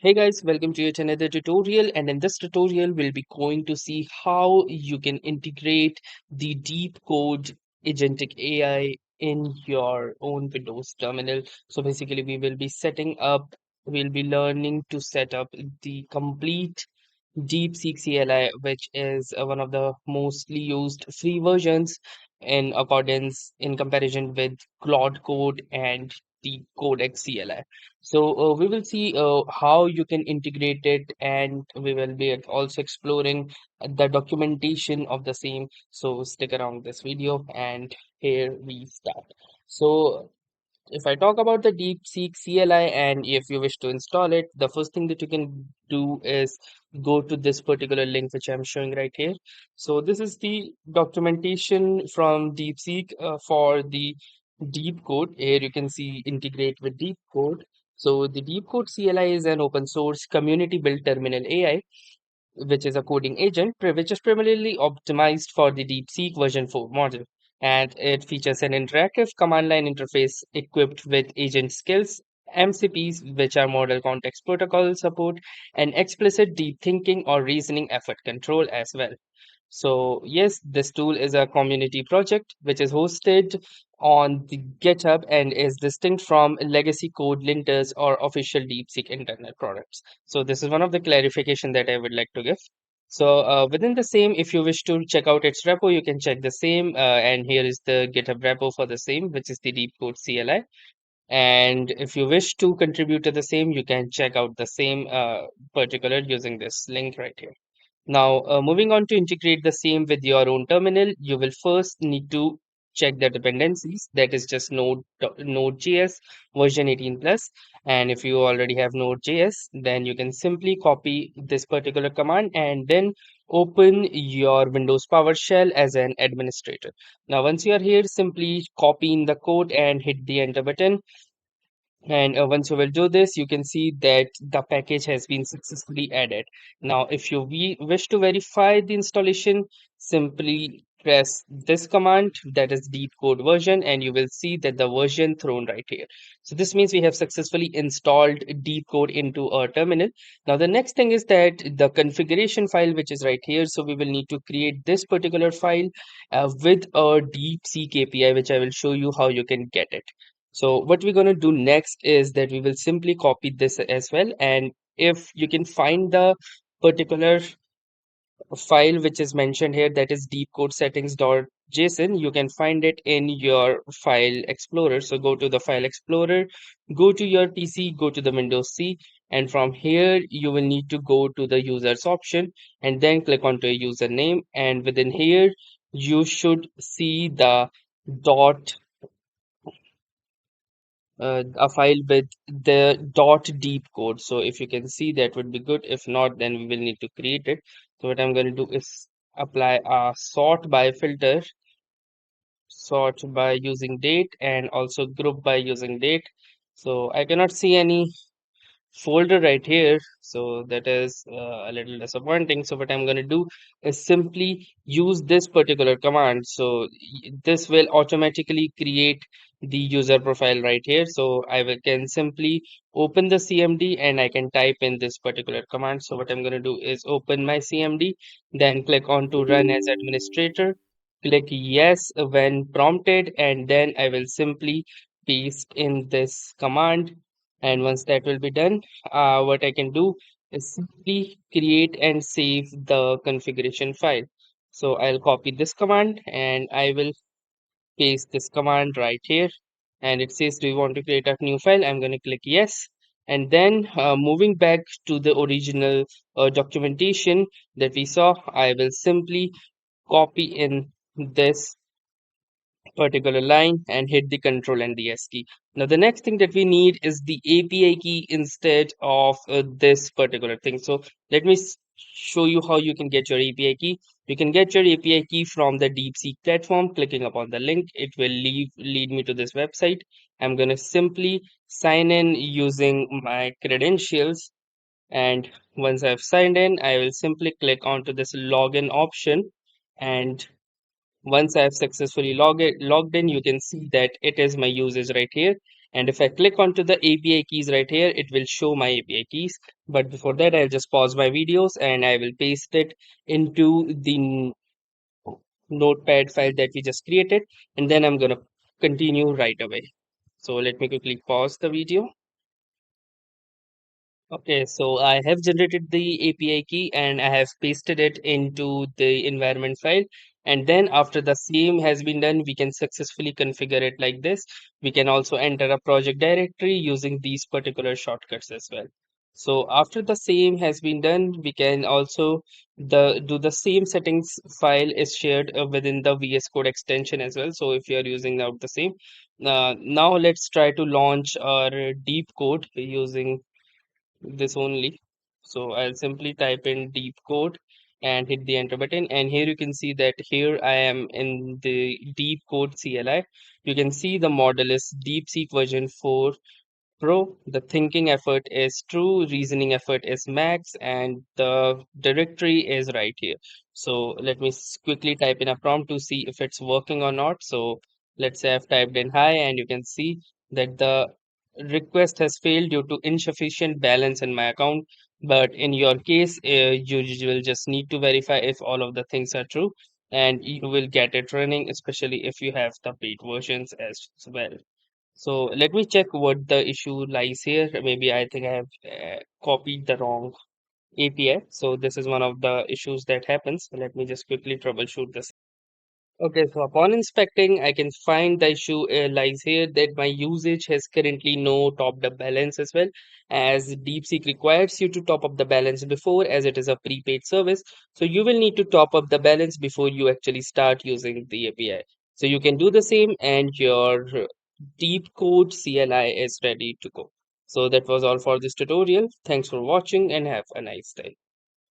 Hey guys, welcome to yet another tutorial, and in this tutorial we'll be going to see how you can integrate the deep code agentic AI in your own Windows terminal. So basically we'll be learning to set up the complete Deepseek CLI, which is one of the mostly used free versions in comparison with Claude Code and the Codex CLI. So we will see how you can integrate it, and we will be also exploring the documentation of the same. So stick around this video, and here we start. So if I talk about the DeepSeek CLI and if you wish to install it, the first thing that you can do is go to this particular link which I'm showing right here. So this is the documentation from DeepSeek for the Deep Code. Here you can see integrate with Deep Code. So the Deep Code CLI is an open source community built terminal AI which is a coding agent, which is primarily optimized for the DeepSeek version 4 model. And it features an interactive command line interface equipped with agent skills, MCPs, which are model context protocol support, and explicit deep thinking or reasoning effort control as well. So yes, this tool is a community project which is hosted on the GitHub and is distinct from legacy code linters or official DeepSeek internal products. So this is one of the clarification that I would like to give. So within the same, if you wish to check out its repo, you can check the same. And here is the GitHub repo for the same, which is the Deepcode CLI. And if you wish to contribute to the same, you can check out the same particular using this link right here. Now, moving on to integrate the same with your own terminal, you will first need to check the dependencies. That is just Node.js version 18 plus. And if you already have Node.js, then you can simply copy this particular command and then open your Windows PowerShell as an administrator. Now, once you are here, simply copy in the code and hit the enter button. And once you will do this, you can see that the package has been successfully added. Now, if you wish to verify the installation, simply press this command, that is deep code version, and you will see that the version thrown right here. So this means we have successfully installed deep code into our terminal. Now, the next thing is that the configuration file, which is right here. So we will need to create this particular file with a DeepSeek API, which I will show you how you can get it. So what we're going to do next is that we will simply copy this as well. And if you can find the particular file which is mentioned here, that is deepcodesettings.json, you can find it in your file explorer. So go to the file explorer, go to your PC, go to the Windows C, and from here you will need to go to the users option and then click onto a username. And within here, you should see the dot a file with the .deep code. So if you can see, that would be good. If not, then we will need to create it. So what I'm going to do is apply a sort by using date, and also group by using date. So I cannot see any folder right here, so that is a little disappointing. So what I'm going to do is simply use this particular command. So this will automatically create the user profile right here. So can simply open the CMD and I can type in this particular command. So what I'm going to do is open my CMD, then click on to run as administrator, click yes when prompted, and then I will simply paste in this command. And once that will be done, what I can do is simply create and save the configuration file. So I'll copy this command and I will paste this command right here. And it says, do you want to create a new file? I'm going to click yes. And then moving back to the original documentation that we saw, I will simply copy in this particular line and hit the control and the S key. Now the next thing that we need is the API key instead of this particular thing. So let me show you how you can get your API key. You can get your API key from the DeepSeek platform. Clicking upon the link, it will lead me to this website. I'm going to simply sign in using my credentials. And once I've signed in, I will simply click onto this login option. And once I have successfully logged in, you can see that it is my usage right here. And if I click onto the API keys right here, it will show my API keys. But before that, I'll just pause my videos and I will paste it into the notepad file that we just created. And then I'm going to continue right away. So let me quickly pause the video. Okay, so I have generated the API key and I have pasted it into the environment file. And then after the same has been done, we can successfully configure it like this. We can also enter a project directory using these particular shortcuts as well. So after the same has been done, we can also do the same settings file is shared within the VS Code extension as well. So if you are using now the same, now let's try to launch our deep code using this only. So I'll simply type in deep code and hit the enter button. And here you can see that here I am in the Deepcode CLI. You can see the model is DeepSeek version 4 Pro. The thinking effort is true, reasoning effort is max, and the directory is right here. So let me quickly type in a prompt to see if it's working or not. So let's say I've typed in hi, and you can see that the request has failed due to insufficient balance in my account. But in your case, you will just need to verify if all of the things are true, and you will get it running, especially if you have the paid versions as well. So let me check what the issue lies here. Maybe I think I have copied the wrong API. So this is one of the issues that happens. Let me just quickly troubleshoot this. Okay, so upon inspecting, I can find the issue lies here that my usage has currently no topped up balance as well, as DeepSeek requires you to top up the balance before, as it is a prepaid service. So you will need to top up the balance before you actually start using the API. So you can do the same, and your deep code CLI is ready to go. So that was all for this tutorial. Thanks for watching and have a nice day.